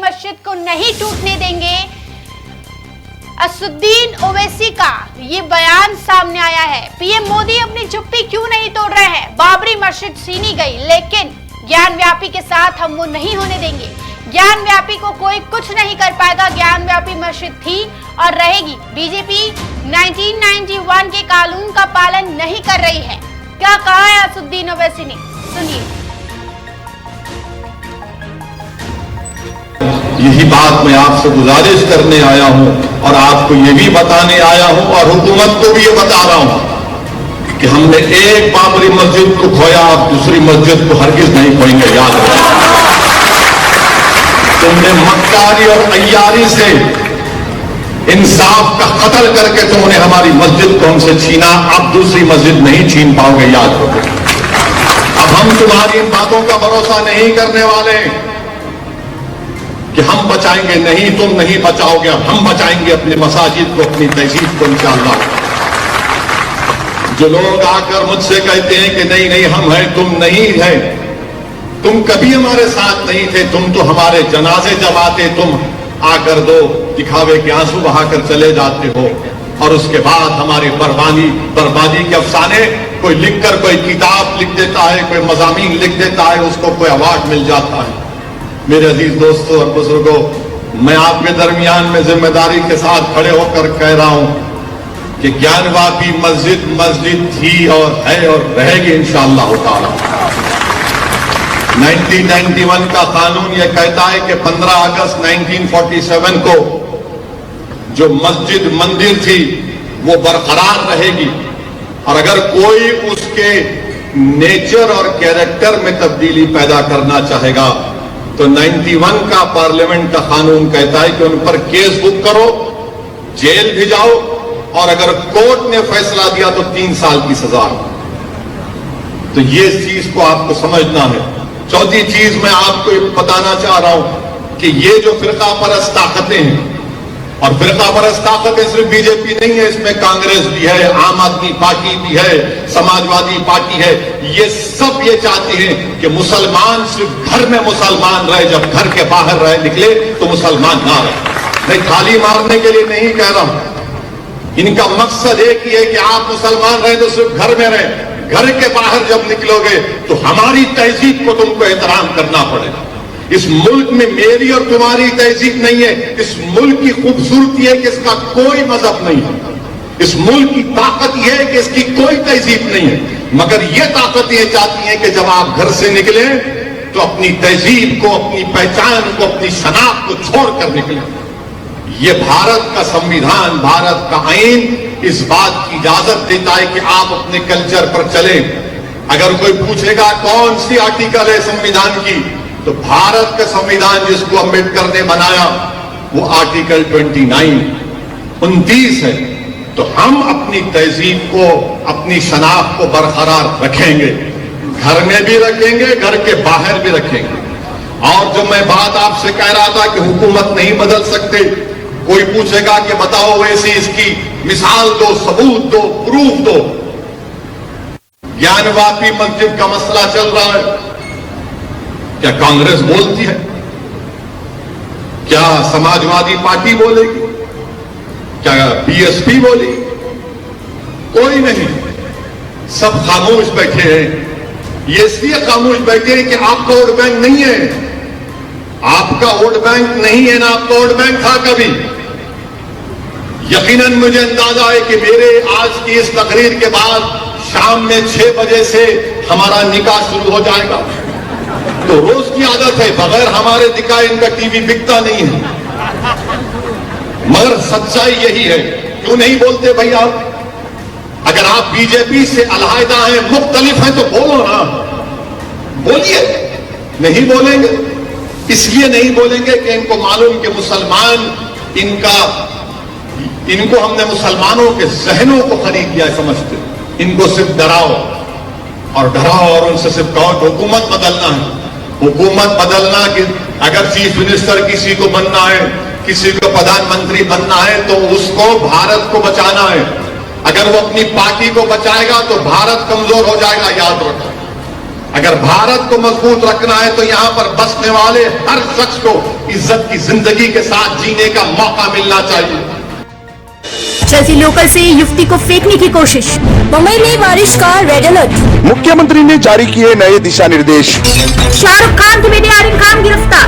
मस्जिद को नहीं टूटने देंगे। असदुद्दीन ओवैसी का ये बयान सामने आया है। पीएम मोदी अपनी चुप्पी क्यों नहीं तोड़ रहे हैं? बाबरी मस्जिद छीनी गई, लेकिन ज्ञानव्यापी के साथ हम वो नहीं होने देंगे। ज्ञानव्यापी को कोई कुछ नहीं कर पाएगा। ज्ञानव्यापी मस्जिद थी और रहेगी। बीजेपी 1991 के कानून का पालन नहीं कर रही है। क्या कहा है असदुद्दीन ओवैसी ने, सुनिए। यही बात मैं आपसे गुजारिश करने आया हूं और आपको ये भी बताने आया हूं और हुकूमत को भी ये बता रहा हूं कि हमने एक बाबरी मस्जिद को खोया, आप दूसरी मस्जिद को हरगिज नहीं खोएंगे। याद रखें, तुमने मक्कारी और अय्यारी से इंसाफ का कत्ल करके तुमने हमारी मस्जिद को हमसे छीना, अब दूसरी मस्जिद नहीं छीन पाओगे। याद रखो, अब हम तुम्हारी इन बातों का भरोसा नहीं करने वाले कि हम बचाएंगे। नहीं, तुम नहीं बचाओगे, अब हम बचाएंगे अपने मसाजिद को, अपनी तहजीब को इंशाअल्लाह। जो लोग आकर मुझसे कहते हैं कि नहीं नहीं हम हैं, तुम नहीं है, तुम कभी हमारे साथ नहीं थे, तुम तो हमारे जनाजे जमाते, तुम आकर दो दिखावे के आंसू बहाकर चले जाते हो और उसके बाद हमारी बर्बादी के अफसाने कोई लिखकर कोई किताब लिख देता है, कोई मज़ामीन लिख देता है, उसको कोई अवार्ड मिल जाता है। मेरे अजीज दोस्तों और बुजुर्गों, मैं आपके दरमियान में जिम्मेदारी के साथ खड़े होकर कह रहा हूं कि ज्ञानव्यापी मस्जिद थी और है और रहेगी इंशाअल्लाह ताला। 1991 का कानून यह कहता है कि 15 अगस्त 1947 को जो मस्जिद मंदिर थी वो बरकरार रहेगी और अगर कोई उसके नेचर और कैरेक्टर में तब्दीली पैदा करना चाहेगा तो 91 का पार्लियामेंट का कानून कहता है कि उन पर केस बुक करो, जेल भिजाओ और अगर कोर्ट ने फैसला दिया तो 3 साल की सजा। तो ये चीज को आपको समझना है। चौथी चीज मैं आपको बताना चाह रहा हूं कि ये जो फिरका परस्त ताकतें हैं, और फिरका परस्त ताकतें सिर्फ बीजेपी नहीं है, इसमें कांग्रेस भी है, आम आदमी पार्टी भी है, समाजवादी पार्टी है, ये सब ये चाहते हैं कि मुसलमान सिर्फ घर में मुसलमान रहे, जब घर के बाहर रहे निकले तो मुसलमान ना रहे। मैं थाली मारने के लिए नहीं कह रहा हूं, इनका मकसद एक ही है कि आप मुसलमान रहे तो सिर्फ घर में रहे, घर के बाहर जब निकलोगे तो हमारी तहजीब को तुमको एहतराम करना पड़ेगा। इस मुल्क में मेरी और तुम्हारी तहजीब नहीं है, इस मुल्क की खूबसूरती है कि इसका कोई मजहब नहीं है, इस मुल्क की ताकत यह है कि इसकी कोई तहजीब नहीं है, मगर यह ताकत ये चाहती है कि जब आप घर से निकले तो अपनी तहजीब को, अपनी पहचान को, अपनी शनाख्त को छोड़कर निकले। ये भारत का संविधान, भारत का आईन इस बात की इजाजत देता है कि आप अपने कल्चर पर चले। अगर कोई पूछेगा कौन सी आर्टिकल है संविधान की, तो भारत का संविधान जिसको अम्बेडकर ने बनाया वो आर्टिकल 29 है। तो हम अपनी तहजीब को, अपनी शनाख्त को बरकरार रखेंगे, घर में भी रखेंगे, घर के बाहर भी रखेंगे। और जो मैं बात आपसे कह रहा था कि हुकूमत नहीं बदल सकते, कोई पूछेगा कि बताओ वैसी इसकी मिसाल दो, सबूत दो, प्रूफ दो। ज्ञानव्यापी मस्जिद का मसला चल रहा है, क्या कांग्रेस बोलती है? क्या समाजवादी पार्टी बोलेगी? क्या बीएसपी बोलेगी? कोई नहीं, सब खामोश बैठे हैं। ये इसलिए खामोश बैठे हैं कि आपका वोट बैंक नहीं है, आपका वोट बैंक नहीं है ना आपका वोट बैंक था कभी। यकीनन मुझे अंदाजा है कि मेरे आज की इस तकरीर के बाद शाम में 6 बजे से हमारा निकाह शुरू हो जाएगा। तो रोज की आदत है, बगैर हमारे निकाह इनका टीवी बिकता नहीं है। मगर सच्चाई यही है। क्यों नहीं बोलते भाई आप? अगर आप बीजेपी से अलहदा हैं, मुख्तलिफ हैं, तो बोलो ना, बोलिए। नहीं बोलेंगे, इसलिए नहीं बोलेंगे कि इनको मालूम कि मुसलमान इनको हमने मुसलमानों के जहनों को खरीद लिया समझते। इनको सिर्फ डराओ और उनसे सिर्फ कहो कि हुकूमत बदलना है। हुकूमत बदलना कि अगर चीफ मिनिस्टर किसी को बनना है, किसी को प्रधानमंत्री बनना है, तो उसको भारत को बचाना है। अगर वो अपनी पार्टी को बचाएगा तो भारत कमजोर हो जाएगा, याद रखो। अगर भारत को मजबूत रखना है तो यहां पर बसने वाले हर शख्स को इज्जत की जिंदगी के साथ जीने का मौका मिलना चाहिए। चलती लोकल से युवती को फेंकने की कोशिश, मुंबई में बारिश का रेड अलर्ट। मुख्यमंत्री ने जारी किए नए दिशा निर्देश। शाहरुख खान की बेटे आरिफ खान गिरफ्तार।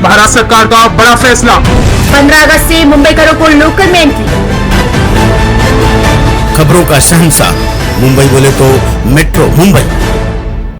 भारत सरकार का बड़ा फैसला, 15 अगस्त से मुंबई करो को लोकल में एंट्री। खबरों का शहंशाह, मुंबई बोले तो मेट्रो मुंबई।